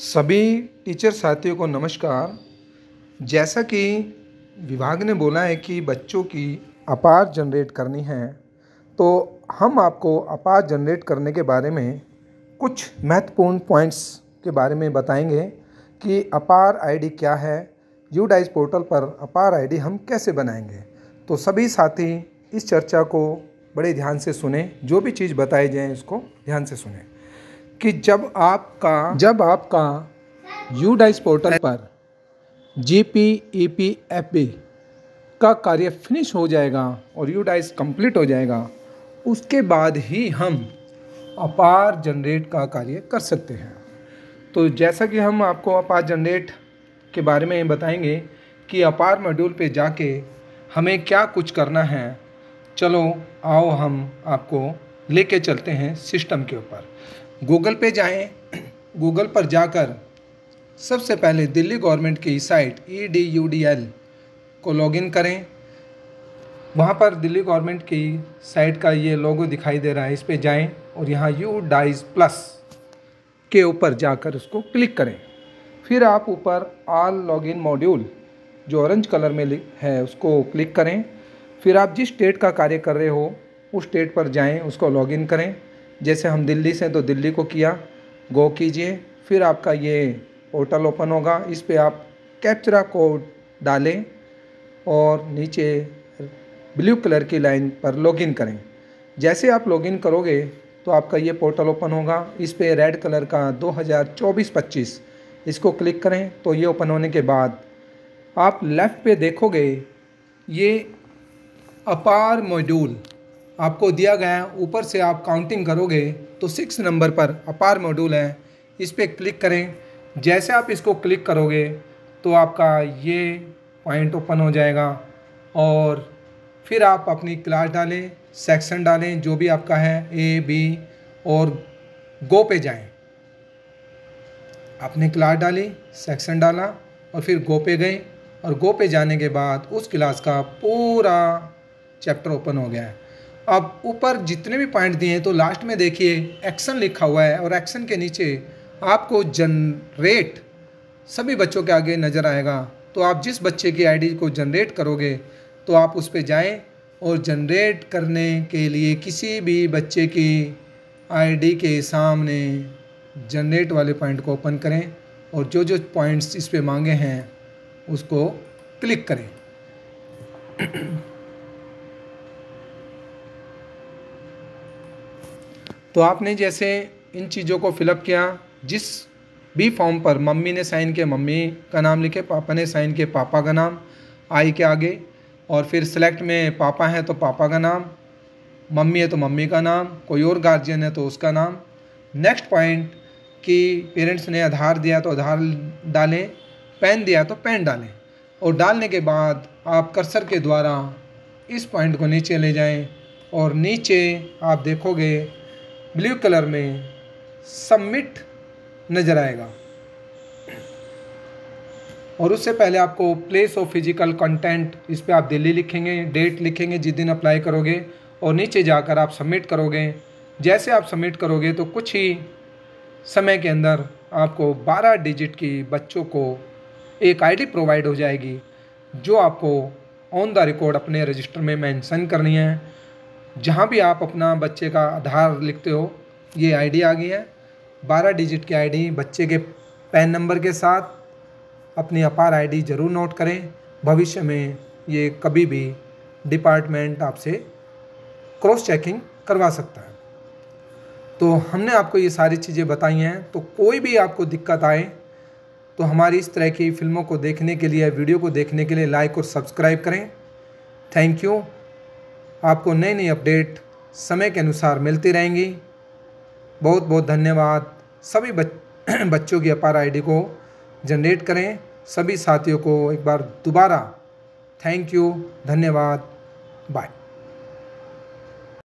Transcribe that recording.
सभी टीचर साथियों को नमस्कार। जैसा कि विभाग ने बोला है कि बच्चों की अपार जनरेट करनी है, तो हम आपको अपार जनरेट करने के बारे में कुछ महत्वपूर्ण पॉइंट्स के बारे में बताएंगे कि अपार आईडी क्या है, यूडाइस पोर्टल पर अपार आईडी हम कैसे बनाएंगे। तो सभी साथी इस चर्चा को बड़े ध्यान से सुने, जो भी चीज़ बताई जाए इसको ध्यान से सुने कि जब आपका यूडाइस पोर्टल पर GPEPFB का कार्य फिनिश हो जाएगा और यूडाइस कंप्लीट हो जाएगा, उसके बाद ही हम अपार जनरेट का कार्य कर सकते हैं। तो जैसा कि हम आपको अपार जनरेट के बारे में बताएंगे कि अपार मॉड्यूल पे जाके हमें क्या कुछ करना है, चलो आओ हम आपको लेके चलते हैं सिस्टम के ऊपर। गूगल पे जाएं, गूगल पर जाकर सबसे पहले दिल्ली गवर्नमेंट की साइट EDUDL को लॉगिन करें। वहाँ पर दिल्ली गवर्नमेंट की साइट का ये लोगो दिखाई दे रहा है, इस पे जाएं और यहाँ यूडाइस प्लस के ऊपर जाकर उसको क्लिक करें। फिर आप ऊपर ऑल लॉगिन मॉड्यूल जो ऑरेंज कलर में है उसको क्लिक करें। फिर आप जिस स्टेट का कार्य कर रहे हो उस स्टेट पर जाएं, उसको लॉगिन करें। जैसे हम दिल्ली से तो दिल्ली को किया, गो कीजिए। फिर आपका ये पोर्टल ओपन होगा, इस पे आप कैप्चरा कोड डालें और नीचे ब्लू कलर की लाइन पर लॉगिन करें। जैसे आप लॉगिन करोगे तो आपका ये पोर्टल ओपन होगा, इस पे रेड कलर का 2024-25 इसको क्लिक करें। तो ये ओपन होने के बाद आप लेफ़्ट पे देखोगे ये अपार मॉड्यूल आपको दिया गया है। ऊपर से आप काउंटिंग करोगे तो 6 नंबर पर अपार मॉड्यूल है, इस पर क्लिक करें। जैसे आप इसको क्लिक करोगे तो आपका ये पॉइंट ओपन हो जाएगा और फिर आप अपनी क्लास डालें, सेक्शन डालें, जो भी आपका है A, B और गो पे जाएं। आपने क्लास डाली, सेक्शन डाला और फिर गो पे गए और गो पे जाने के बाद उस क्लास का पूरा चैप्टर ओपन हो गया है। अब ऊपर जितने भी पॉइंट दिए हैं तो लास्ट में देखिए एक्शन लिखा हुआ है और एक्शन के नीचे आपको जनरेट सभी बच्चों के आगे नज़र आएगा। तो आप जिस बच्चे की आईडी को जनरेट करोगे तो आप उस पर जाएं और जनरेट करने के लिए किसी भी बच्चे की आईडी के सामने जनरेट वाले पॉइंट को ओपन करें और जो जो पॉइंट्स इस पे मांगे हैं उसको क्लिक करें। तो आपने जैसे इन चीज़ों को फिलअप किया, जिस भी फॉर्म पर मम्मी ने साइन किया मम्मी का नाम लिखे, पापा ने साइन किया पापा का नाम आई के आगे, और फिर सेलेक्ट में पापा है तो पापा का नाम, मम्मी है तो मम्मी का नाम, कोई और गार्जियन है तो उसका नाम। नेक्स्ट पॉइंट कि पेरेंट्स ने आधार दिया तो आधार डालें, पेन दिया तो पेन डालें और डालने के बाद आप कर्सर के द्वारा इस पॉइंट को नीचे ले जाएं और नीचे आप देखोगे ब्लू कलर में सबमिट नज़र आएगा। और उससे पहले आपको प्लेस ऑफ फिजिकल कंटेंट, इस पे आप दिल्ली लिखेंगे, डेट लिखेंगे जिस दिन अप्लाई करोगे और नीचे जाकर आप सबमिट करोगे। जैसे आप सबमिट करोगे तो कुछ ही समय के अंदर आपको 12 डिजिट की बच्चों को एक आईडी प्रोवाइड हो जाएगी, जो आपको ऑन द रिकॉर्ड अपने रजिस्टर में मेंशन करनी है। जहाँ भी आप अपना बच्चे का आधार लिखते हो ये आईडी आ गई है। 12 डिजिट की आईडी बच्चे के पैन नंबर के साथ अपनी अपार आईडी ज़रूर नोट करें। भविष्य में ये कभी भी डिपार्टमेंट आपसे क्रॉस चेकिंग करवा सकता है। तो हमने आपको ये सारी चीज़ें बताई हैं। तो कोई भी आपको दिक्कत आए तो हमारी इस तरह की फ़िल्मों को देखने के लिए, वीडियो को देखने के लिए लाइक और सब्सक्राइब करें। Thank you. आपको नई नई अपडेट समय के अनुसार मिलती रहेंगी। बहुत बहुत धन्यवाद। सभी बच्चों की अपार आईडी को जनरेट करें। सभी साथियों को एक बार दोबारा थैंक यू, धन्यवाद, बाय।